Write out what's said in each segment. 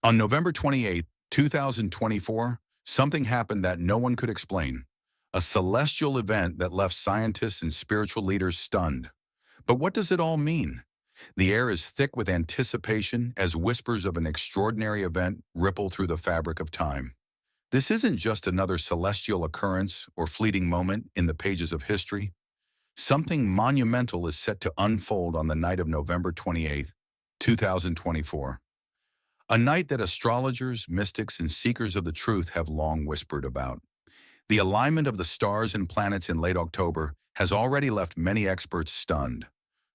On November 28, 2024, something happened that no one could explain. A celestial event that left scientists and spiritual leaders stunned. But what does it all mean? The air is thick with anticipation as whispers of an extraordinary event ripple through the fabric of time. This isn't just another celestial occurrence or fleeting moment in the pages of history. Something monumental is set to unfold on the night of November 28, 2024. A night that astrologers, mystics, and seekers of the truth have long whispered about. The alignment of the stars and planets in late October has already left many experts stunned.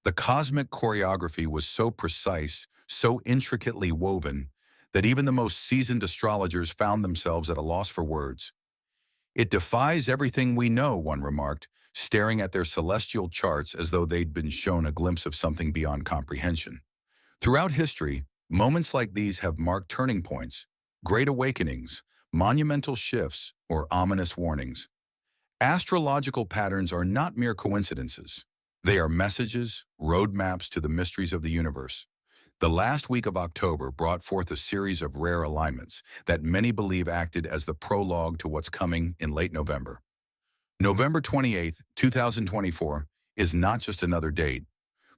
The cosmic choreography was so precise, so intricately woven, that even the most seasoned astrologers found themselves at a loss for words. It defies everything we know, one remarked, staring at their celestial charts as though they'd been shown a glimpse of something beyond comprehension. Throughout history, moments like these have marked turning points, great awakenings, monumental shifts, or ominous warnings. Astrological patterns are not mere coincidences. They are messages, roadmaps to the mysteries of the universe. The last week of October brought forth a series of rare alignments that many believe acted as the prologue to what's coming in late November. November 28, 2024, is not just another date.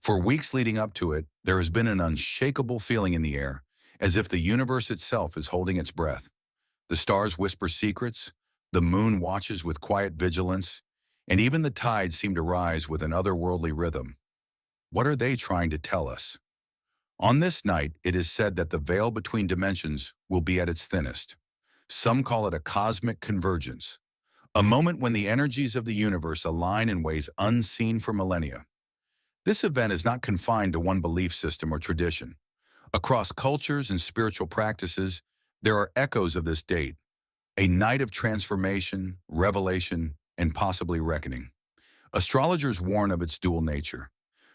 For weeks leading up to it, there has been an unshakable feeling in the air, as if the universe itself is holding its breath. The stars whisper secrets, the moon watches with quiet vigilance, and even the tides seem to rise with an otherworldly rhythm. What are they trying to tell us? On this night, it is said that the veil between dimensions will be at its thinnest. Some call it a cosmic convergence, a moment when the energies of the universe align in ways unseen for millennia. This event is not confined to one belief system or tradition. Across cultures and spiritual practices, there are echoes of this date, a night of transformation, revelation, and possibly reckoning. Astrologers warn of its dual nature.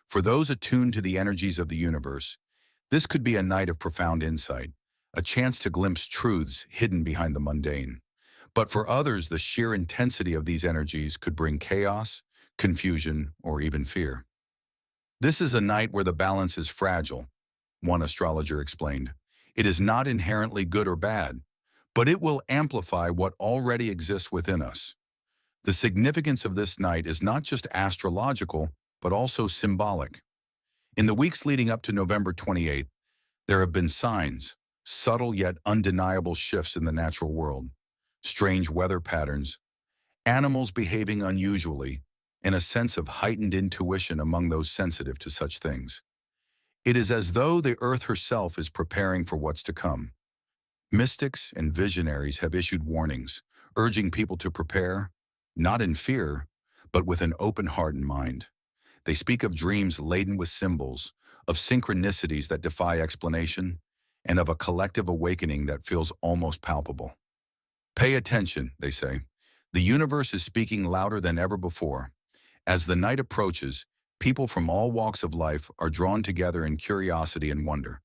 For those attuned to the energies of the universe, this could be a night of profound insight, a chance to glimpse truths hidden behind the mundane. But for others, the sheer intensity of these energies could bring chaos, confusion, or even fear. This is a night where the balance is fragile, one astrologer explained. It is not inherently good or bad, but it will amplify what already exists within us. The significance of this night is not just astrological, but also symbolic. In the weeks leading up to November 28th, there have been signs, subtle yet undeniable shifts in the natural world, strange weather patterns, animals behaving unusually, and a sense of heightened intuition among those sensitive to such things. It is as though the earth herself is preparing for what's to come. Mystics and visionaries have issued warnings, urging people to prepare, not in fear, but with an open heart and mind. They speak of dreams laden with symbols, of synchronicities that defy explanation, and of a collective awakening that feels almost palpable. Pay attention, they say. The universe is speaking louder than ever before. As the night approaches, people from all walks of life are drawn together in curiosity and wonder.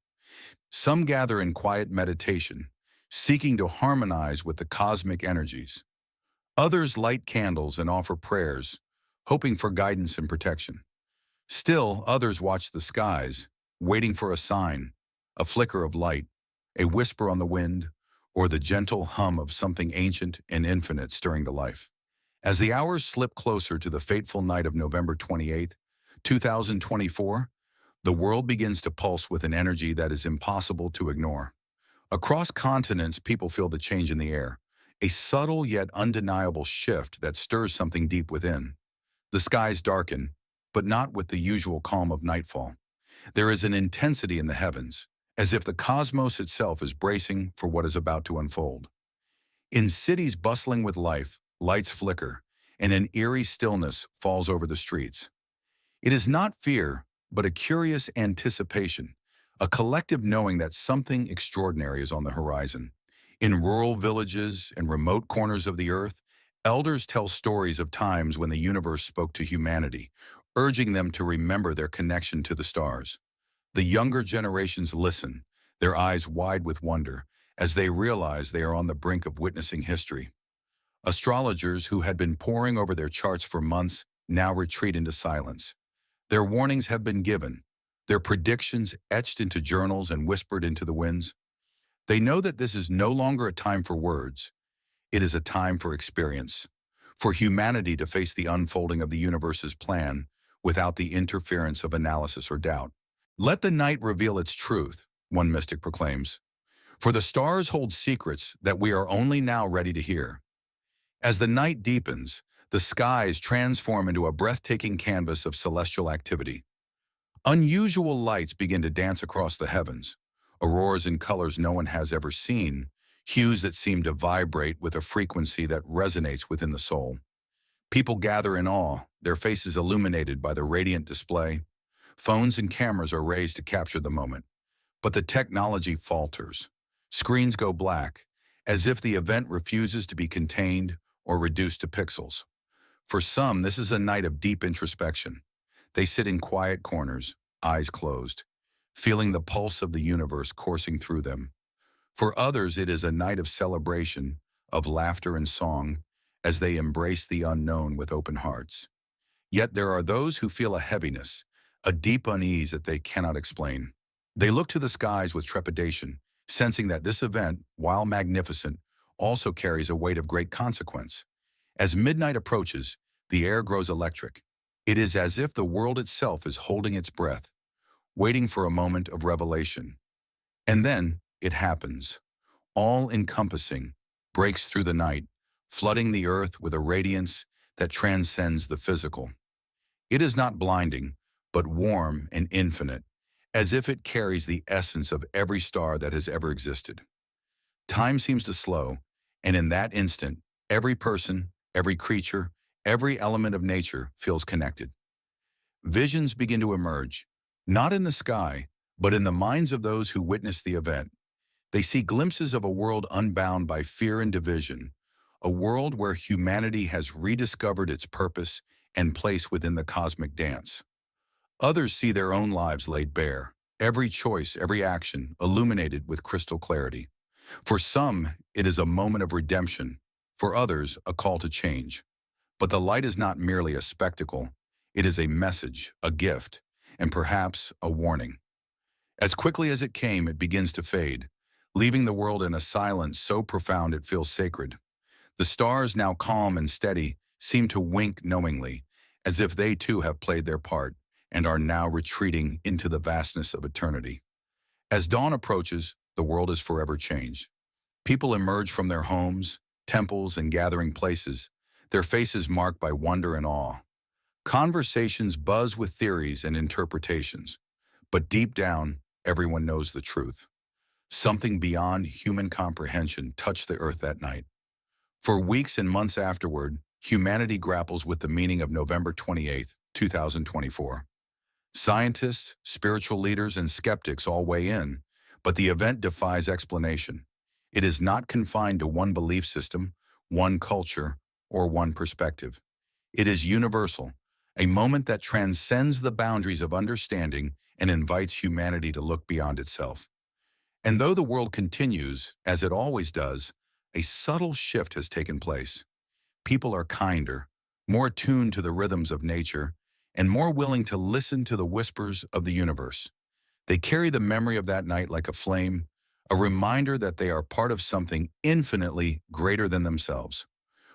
Some gather in quiet meditation, seeking to harmonize with the cosmic energies. Others light candles and offer prayers, hoping for guidance and protection. Still, others watch the skies, waiting for a sign, a flicker of light, a whisper on the wind, or the gentle hum of something ancient and infinite stirring to life. As the hours slip closer to the fateful night of November 28, 2024, the world begins to pulse with an energy that is impossible to ignore. Across continents, people feel the change in the air, a subtle yet undeniable shift that stirs something deep within. The skies darken, but not with the usual calm of nightfall. There is an intensity in the heavens, as if the cosmos itself is bracing for what is about to unfold. In cities bustling with life, lights flicker, and an eerie stillness falls over the streets. It is not fear, but a curious anticipation, a collective knowing that something extraordinary is on the horizon. In rural villages and remote corners of the earth, elders tell stories of times when the universe spoke to humanity, urging them to remember their connection to the stars. The younger generations listen, their eyes wide with wonder, as they realize they are on the brink of witnessing history. Astrologers who had been poring over their charts for months now retreat into silence. Their warnings have been given, their predictions etched into journals and whispered into the winds. They know that this is no longer a time for words. It is a time for experience, for humanity to face the unfolding of the universe's plan without the interference of analysis or doubt. Let the night reveal its truth, one mystic proclaims, for the stars hold secrets that we are only now ready to hear. As the night deepens, the skies transform into a breathtaking canvas of celestial activity. Unusual lights begin to dance across the heavens, auroras in colors no one has ever seen, hues that seem to vibrate with a frequency that resonates within the soul. People gather in awe, their faces illuminated by the radiant display. Phones and cameras are raised to capture the moment. But the technology falters. Screens go black, as if the event refuses to be contained or reduced to pixels. For some, this is a night of deep introspection. They sit in quiet corners, eyes closed, feeling the pulse of the universe coursing through them. For others, it is a night of celebration, of laughter and song, as they embrace the unknown with open hearts. Yet there are those who feel a heaviness, a deep unease that they cannot explain. They look to the skies with trepidation, sensing that this event, while magnificent, also carries a weight of great consequence. As midnight approaches, the air grows electric. It is as if the world itself is holding its breath, waiting for a moment of revelation. And then it happens. All-encompassing, breaks through the night, flooding the earth with a radiance that transcends the physical. It is not blinding, but warm and infinite, as if it carries the essence of every star that has ever existed. Time seems to slow, and in that instant, every person, every creature, every element of nature feels connected. Visions begin to emerge, not in the sky, but in the minds of those who witness the event. They see glimpses of a world unbound by fear and division, a world where humanity has rediscovered its purpose and place within the cosmic dance. Others see their own lives laid bare, every choice, every action illuminated with crystal clarity. For some, it is a moment of redemption. For others, a call to change. But the light is not merely a spectacle. It is a message, a gift, and perhaps a warning. As quickly as it came, it begins to fade, leaving the world in a silence so profound it feels sacred. The stars, now calm and steady, seem to wink knowingly, as if they too have played their part and are now retreating into the vastness of eternity. As dawn approaches, the world is forever changed. People emerge from their homes, temples, and gathering places, their faces marked by wonder and awe. Conversations buzz with theories and interpretations, but deep down, everyone knows the truth. Something beyond human comprehension touched the earth that night. For weeks and months afterward, humanity grapples with the meaning of November 28, 2024. Scientists, spiritual leaders, and skeptics all weigh in, but the event defies explanation. It is not confined to one belief system, one culture, or one perspective. It is universal, a moment that transcends the boundaries of understanding and invites humanity to look beyond itself. And though the world continues, as it always does, a subtle shift has taken place. People are kinder, more attuned to the rhythms of nature, and more willing to listen to the whispers of the universe. They carry the memory of that night like a flame, a reminder that they are part of something infinitely greater than themselves.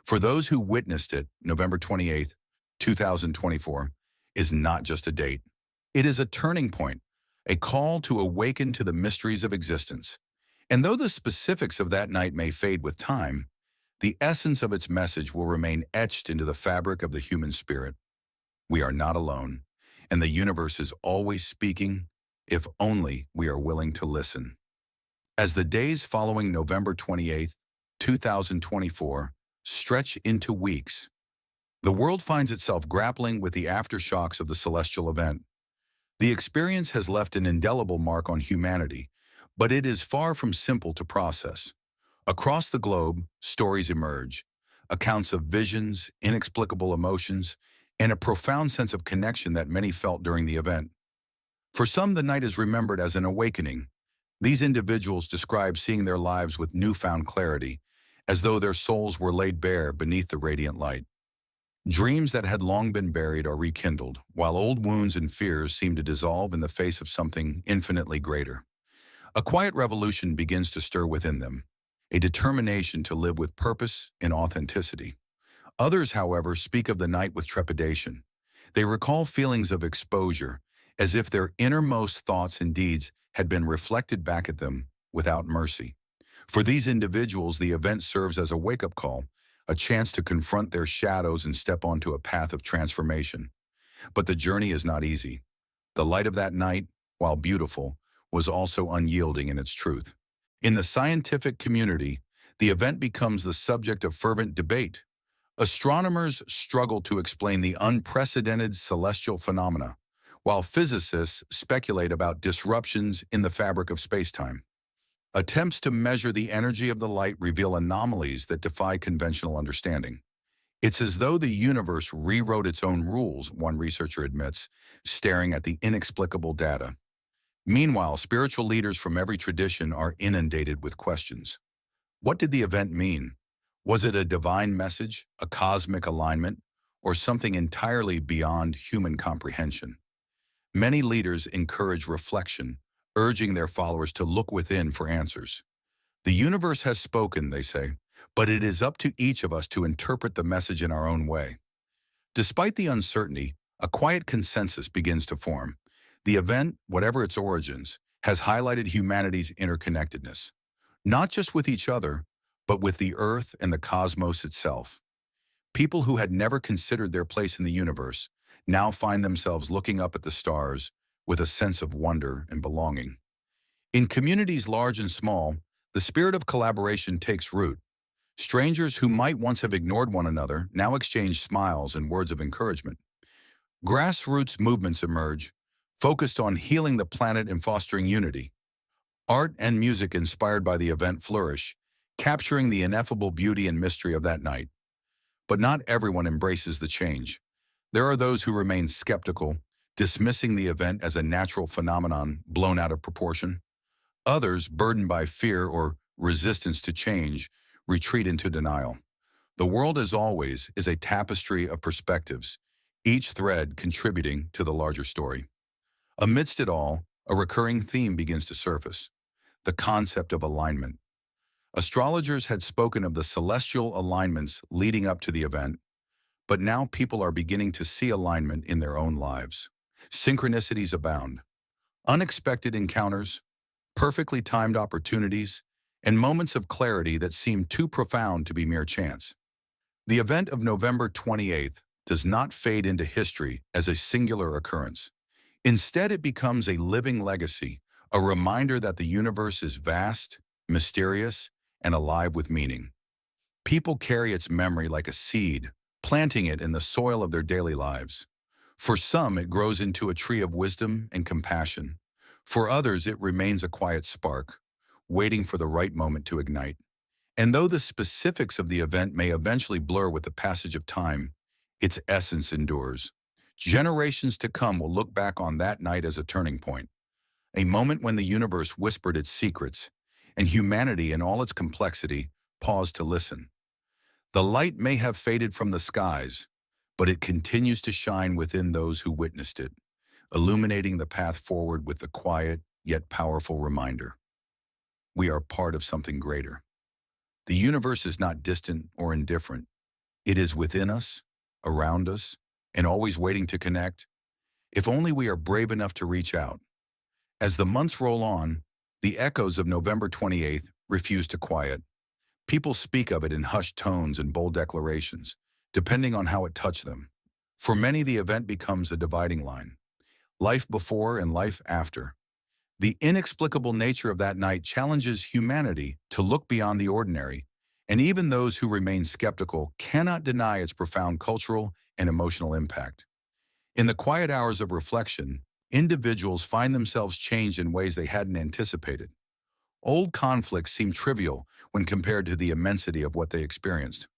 For those who witnessed it, November 28, 2024, is not just a date. It is a turning point, a call to awaken to the mysteries of existence. And though the specifics of that night may fade with time, the essence of its message will remain etched into the fabric of the human spirit. We are not alone, and the universe is always speaking, if only we are willing to listen. As the days following November 28, 2024, stretch into weeks, the world finds itself grappling with the aftershocks of the celestial event. The experience has left an indelible mark on humanity, but it is far from simple to process. Across the globe, stories emerge, accounts of visions, inexplicable emotions, and a profound sense of connection that many felt during the event. For some, the night is remembered as an awakening. These individuals describe seeing their lives with newfound clarity, as though their souls were laid bare beneath the radiant light. Dreams that had long been buried are rekindled, while old wounds and fears seem to dissolve in the face of something infinitely greater. A quiet revolution begins to stir within them, a determination to live with purpose and authenticity. Others, however, speak of the night with trepidation. They recall feelings of exposure, as if their innermost thoughts and deeds had been reflected back at them without mercy. For these individuals, the event serves as a wake-up call, a chance to confront their shadows and step onto a path of transformation. But the journey is not easy. The light of that night, while beautiful, was also unyielding in its truth. In the scientific community, the event becomes the subject of fervent debate. Astronomers struggle to explain the unprecedented celestial phenomena, while physicists speculate about disruptions in the fabric of spacetime. Attempts to measure the energy of the light reveal anomalies that defy conventional understanding. It's as though the universe rewrote its own rules, one researcher admits, staring at the inexplicable data. Meanwhile, spiritual leaders from every tradition are inundated with questions. What did the event mean? Was it a divine message, a cosmic alignment, or something entirely beyond human comprehension? Many leaders encourage reflection, urging their followers to look within for answers. The universe has spoken, they say, but it is up to each of us to interpret the message in our own way. Despite the uncertainty, a quiet consensus begins to form. The event, whatever its origins, has highlighted humanity's interconnectedness, not just with each other, but with the Earth and the cosmos itself. People who had never considered their place in the universe now find themselves looking up at the stars with a sense of wonder and belonging. In communities large and small, the spirit of collaboration takes root. Strangers who might once have ignored one another now exchange smiles and words of encouragement. Grassroots movements emerge, focused on healing the planet and fostering unity. Art and music inspired by the event flourish, capturing the ineffable beauty and mystery of that night. But not everyone embraces the change. There are those who remain skeptical, dismissing the event as a natural phenomenon blown out of proportion. Others, burdened by fear or resistance to change, retreat into denial. The world, as always, is a tapestry of perspectives, each thread contributing to the larger story. Amidst it all, a recurring theme begins to surface: the concept of alignment. Astrologers had spoken of the celestial alignments leading up to the event, but now people are beginning to see alignment in their own lives. Synchronicities abound. Unexpected encounters, perfectly timed opportunities, and moments of clarity that seem too profound to be mere chance. The event of November 28th does not fade into history as a singular occurrence. Instead, it becomes a living legacy, a reminder that the universe is vast, mysterious, and alive with meaning. People carry its memory like a seed, planting it in the soil of their daily lives. For some, it grows into a tree of wisdom and compassion. For others, it remains a quiet spark, waiting for the right moment to ignite. And though the specifics of the event may eventually blur with the passage of time, its essence endures. Generations to come will look back on that night as a turning point, a moment when the universe whispered its secrets, and humanity in all its complexity paused to listen. The light may have faded from the skies, but it continues to shine within those who witnessed it, illuminating the path forward with the quiet yet powerful reminder: we are part of something greater. The universe is not distant or indifferent. It is within us, around us, and always waiting to connect, if only we are brave enough to reach out. As the months roll on, the echoes of November 28th refuse to quiet. People speak of it in hushed tones and bold declarations, depending on how it touched them. For many, the event becomes a dividing line: life before and life after. The inexplicable nature of that night challenges humanity to look beyond the ordinary, and even those who remain skeptical cannot deny its profound cultural and emotional impact. In the quiet hours of reflection, individuals find themselves changed in ways they hadn't anticipated. Old conflicts seem trivial when compared to the immensity of what they experienced.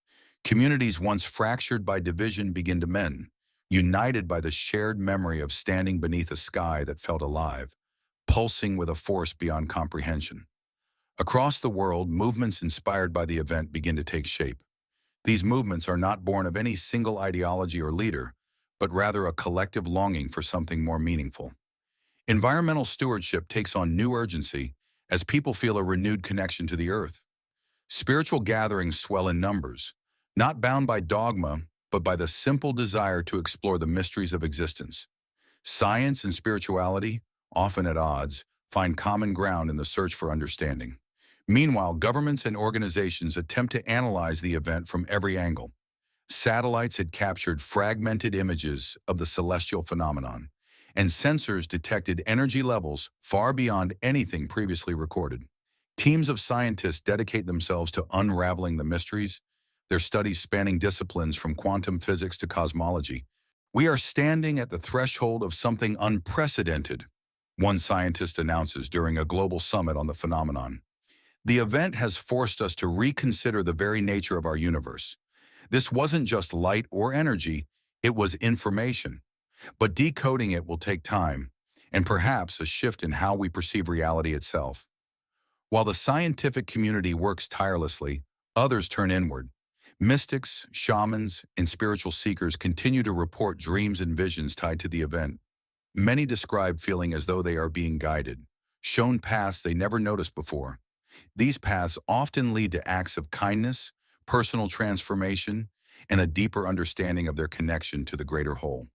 Communities once fractured by division begin to mend, united by the shared memory of standing beneath a sky that felt alive, pulsing with a force beyond comprehension. Across the world, movements inspired by the event begin to take shape. These movements are not born of any single ideology or leader, but rather a collective longing for something more meaningful. Environmental stewardship takes on new urgency as people feel a renewed connection to the earth. Spiritual gatherings swell in numbers, not bound by dogma, but by the simple desire to explore the mysteries of existence. Science and spirituality, often at odds, find common ground in the search for understanding. Meanwhile, governments and organizations attempt to analyze the event from every angle. Satellites had captured fragmented images of the celestial phenomenon, and sensors detected energy levels far beyond anything previously recorded. Teams of scientists dedicate themselves to unraveling the mysteries, their studies spanning disciplines from quantum physics to cosmology. "We are standing at the threshold of something unprecedented," one scientist announces during a global summit on the phenomenon. "The event has forced us to reconsider the very nature of our universe. This wasn't just light or energy, it was information. But decoding it will take time, and perhaps a shift in how we perceive reality itself." While the scientific community works tirelessly, others turn inward. Mystics, shamans, and spiritual seekers continue to report dreams and visions tied to the event. Many describe feeling as though they are being guided, shown paths they never noticed before. These paths often lead to acts of kindness, personal transformation, and a deeper understanding of their connection to the greater whole.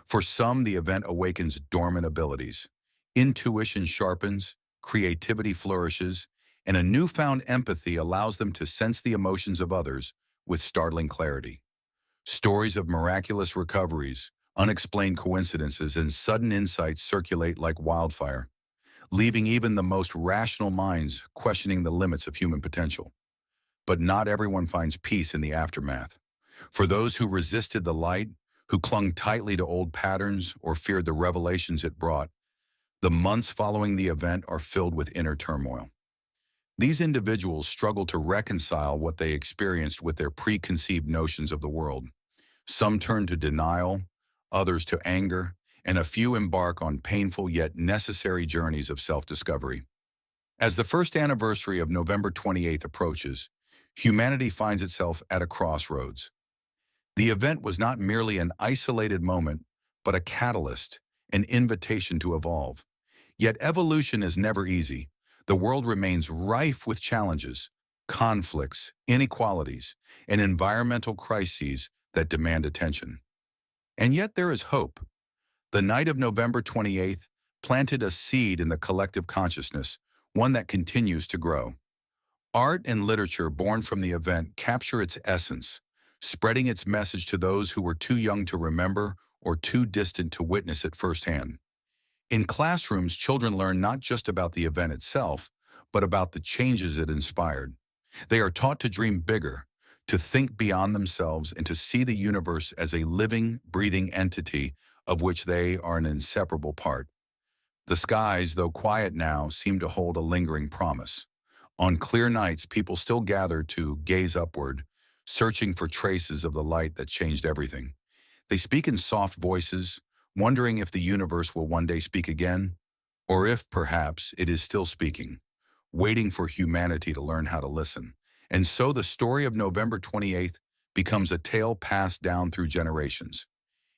For some, the event awakens dormant abilities. Intuition sharpens, creativity flourishes, and a newfound empathy allows them to sense the emotions of others with startling clarity. Stories of miraculous recoveries, unexplained coincidences, and sudden insights circulate like wildfire, leaving even the most rational minds questioning the limits of human potential. But not everyone finds peace in the aftermath. For those who resisted the light, who clung tightly to old patterns or feared the revelations it brought, the months following the event are filled with inner turmoil. These individuals struggle to reconcile what they experienced with their preconceived notions of the world. Some turn to denial, others to anger, and a few embark on painful yet necessary journeys of self-discovery. As the first anniversary of November 28th approaches, humanity finds itself at a crossroads. The event was not merely an isolated moment, but a catalyst, an invitation to evolve. Yet evolution is never easy. The world remains rife with challenges, conflicts, inequalities, and environmental crises that demand attention. And yet there is hope. The night of November 28th planted a seed in the collective consciousness, one that continues to grow. Art and literature born from the event capture its essence, spreading its message to those who were too young to remember or too distant to witness it firsthand. In classrooms, children learn not just about the event itself, but about the changes it inspired. They are taught to dream bigger, to think beyond themselves, and to see the universe as a living, breathing entity of which they are an inseparable part. The skies, though quiet now, seem to hold a lingering promise. On clear nights, people still gather to gaze upward, searching for traces of the light that changed everything. They speak in soft voices, wondering if the universe will one day speak again, or if, perhaps, it is still speaking, waiting for humanity to learn how to listen. And so the story of November 28th becomes a tale passed down through generations.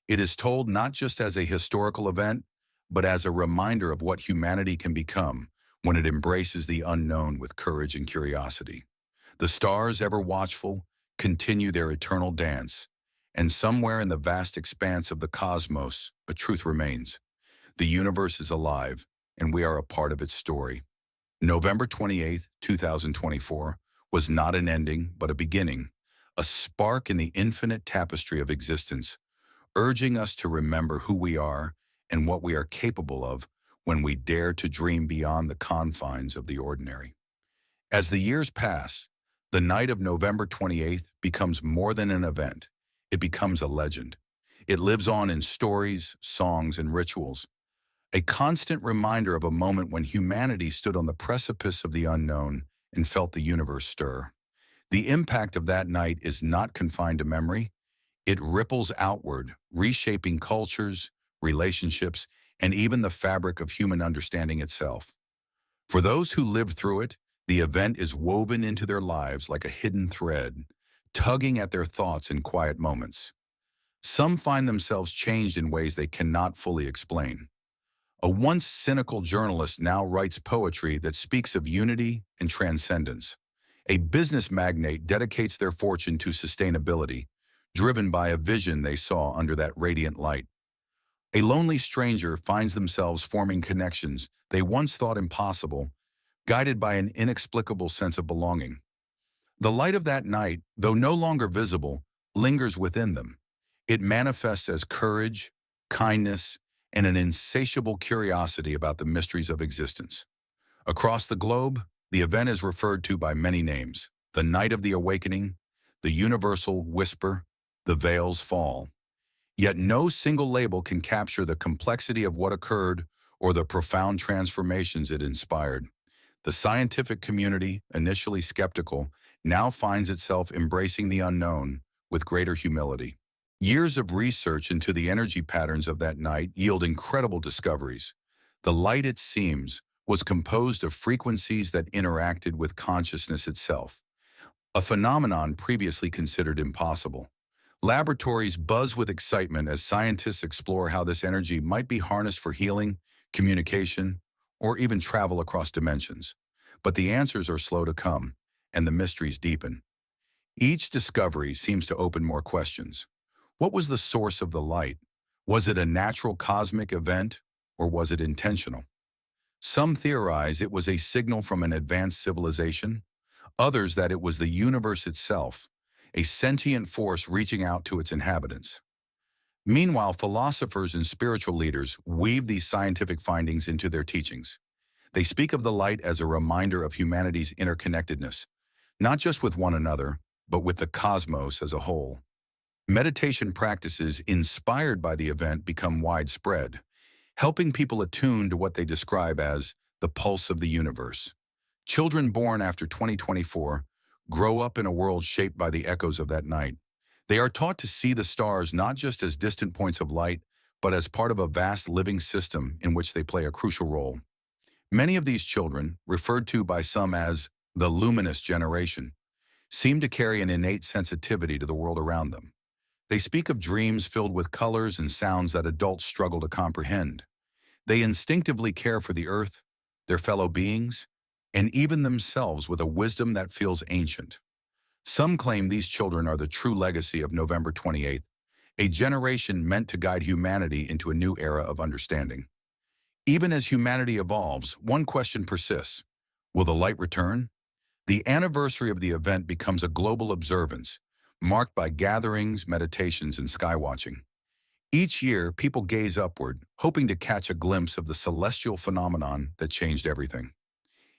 It is told not just as a historical event, but as a reminder of what humanity can become when it embraces the unknown with courage and curiosity. The stars, ever watchful, continue their eternal dance, and somewhere in the vast expanse of the cosmos, a truth remains. The universe is alive, and we are a part of its story. November 28th, 2024, was not an ending, but a beginning, a spark in the infinite tapestry of existence, urging us to remember who we are and what we are capable of when we dare to dream beyond the confines of the ordinary. As the years pass, the night of November 28th becomes more than an event. It becomes a legend. It lives on in stories, songs, and rituals, a constant reminder of a moment when humanity stood on the precipice of the unknown and felt the universe stir. The impact of that night is not confined to memory. It ripples outward, reshaping cultures, relationships, and even the fabric of human understanding itself. For those who lived through it, the event is woven into their lives like a hidden thread, tugging at their thoughts in quiet moments. Some find themselves changed in ways they cannot fully explain. A once cynical journalist now writes poetry that speaks of unity and transcendence. A business magnate dedicates their fortune to sustainability, driven by a vision they saw under that radiant light. A lonely stranger finds themselves forming connections they once thought impossible, guided by an inexplicable sense of belonging. The light of that night, though no longer visible, lingers within them. It manifests as courage, kindness, and an insatiable curiosity about the mysteries of existence. Across the globe, the event is referred to by many names: the Night of the Awakening, the Universal Whisper, the Veil's Fall. Yet no single label can capture the complexity of what occurred or the profound transformations it inspired. The scientific community, initially skeptical, now finds itself embracing the unknown with greater humility. Years of research into the energy patterns of that night yield incredible discoveries. The light, it seems, was composed of frequencies that interacted with consciousness itself, a phenomenon previously considered impossible. Laboratories buzz with excitement as scientists explore how this energy might be harnessed for healing, communication, or even travel across dimensions. But the answers are slow to come, and the mysteries deepen. Each discovery seems to open more questions. What was the source of the light? Was it a natural cosmic event, or was it intentional? Some theorize it was a signal from an advanced civilization, others that it was the universe itself, a sentient force reaching out to its inhabitants. Meanwhile, philosophers and spiritual leaders weave these scientific findings into their teachings. They speak of the light as a reminder of humanity's interconnectedness, not just with one another, but with the cosmos as a whole. Meditation practices inspired by the event become widespread, helping people attune to what they describe as the pulse of the universe. Children born after 2024 grow up in a world shaped by the echoes of that night. They are taught to see the stars not just as distant points of light, but as part of a vast living system in which they play a crucial role. Many of these children, referred to by some as the luminous generation, seem to carry an innate sensitivity to the world around them. They speak of dreams filled with colors and sounds that adults struggle to comprehend. They instinctively care for the earth, their fellow beings, and even themselves with a wisdom that feels ancient. Some claim these children are the true legacy of November 28th, a generation meant to guide humanity into a new era of understanding. Even as humanity evolves, one question persists: will the light return? The anniversary of the event becomes a global observance, marked by gatherings, meditations, and skywatching. Each year, people gaze upward, hoping to catch a glimpse of the celestial phenomenon that changed everything.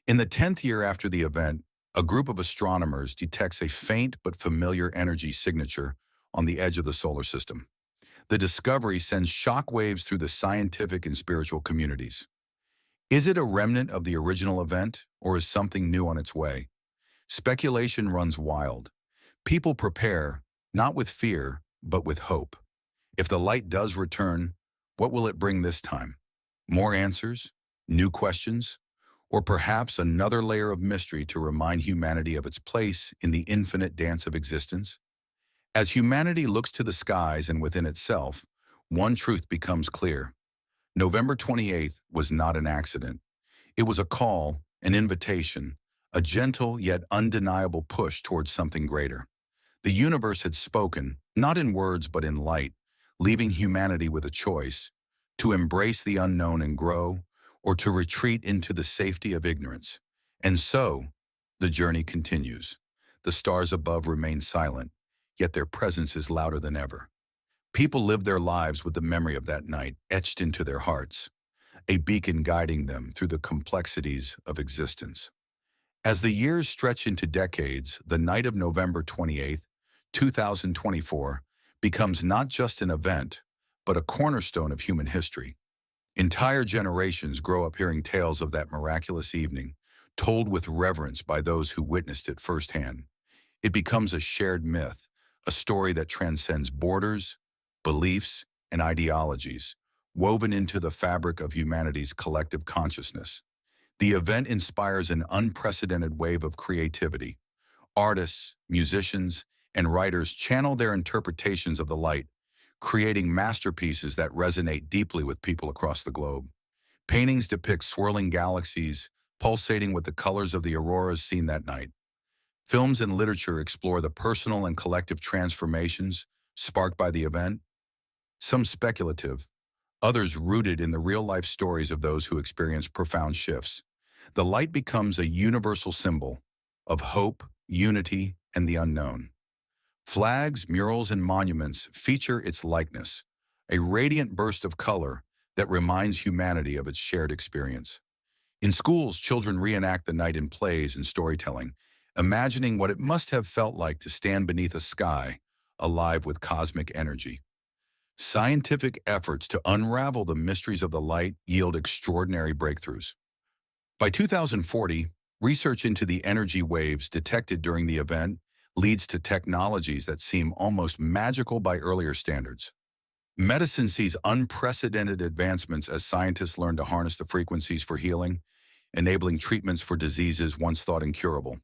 In the 10th year after the event, a group of astronomers detects a faint but familiar energy signature on the edge of the solar system. The discovery sends shockwaves through the scientific and spiritual communities. Is it a remnant of the original event, or is something new on its way? Speculation runs wild. People prepare, not with fear, but with hope. If the light does return, what will it bring this time? More answers? New questions? Or perhaps another layer of mystery to remind humanity of its place in the infinite dance of existence? As humanity looks to the skies and within itself, one truth becomes clear. November 28th was not an accident. It was a call, an invitation, a gentle yet undeniable push towards something greater. The universe had spoken, not in words but in light, leaving humanity with a choice: to embrace the unknown and grow, or to retreat into the safety of ignorance. And so, the journey continues. The stars above remain silent, yet their presence is louder than ever. People live their lives with the memory of that night etched into their hearts, a beacon guiding them through the complexities of existence. As the years stretch into decades, the night of November 28th, 2024, becomes not just an event, but a cornerstone of human history. Entire generations grow up hearing tales of that miraculous evening, told with reverence by those who witnessed it firsthand. It becomes a shared myth, a story that transcends borders, beliefs, and ideologies, woven into the fabric of humanity's collective consciousness. The event inspires an unprecedented wave of creativity. Artists, musicians, and writers channel their interpretations of the light, creating masterpieces that resonate deeply with people across the globe. Paintings depict swirling galaxies, pulsating with the colors of the auroras seen that night. Films and literature explore the personal and collective transformations sparked by the event, some speculative, others rooted in the real-life stories of those who experienced profound shifts. The light becomes a universal symbol of hope, unity, and the unknown. Flags, murals, and monuments feature its likeness, a radiant burst of color that reminds humanity of its shared experience. In schools, children reenact the night in plays and storytelling, imagining what it must have felt like to stand beneath a sky alive with cosmic energy. Scientific efforts to unravel the mysteries of the light yield extraordinary breakthroughs. By 2040, research into the energy waves detected during the event leads to technologies that seem almost magical by earlier standards. Medicine sees unprecedented advancements as scientists learn to harness the frequencies for healing, enabling treatments for diseases once thought incurable.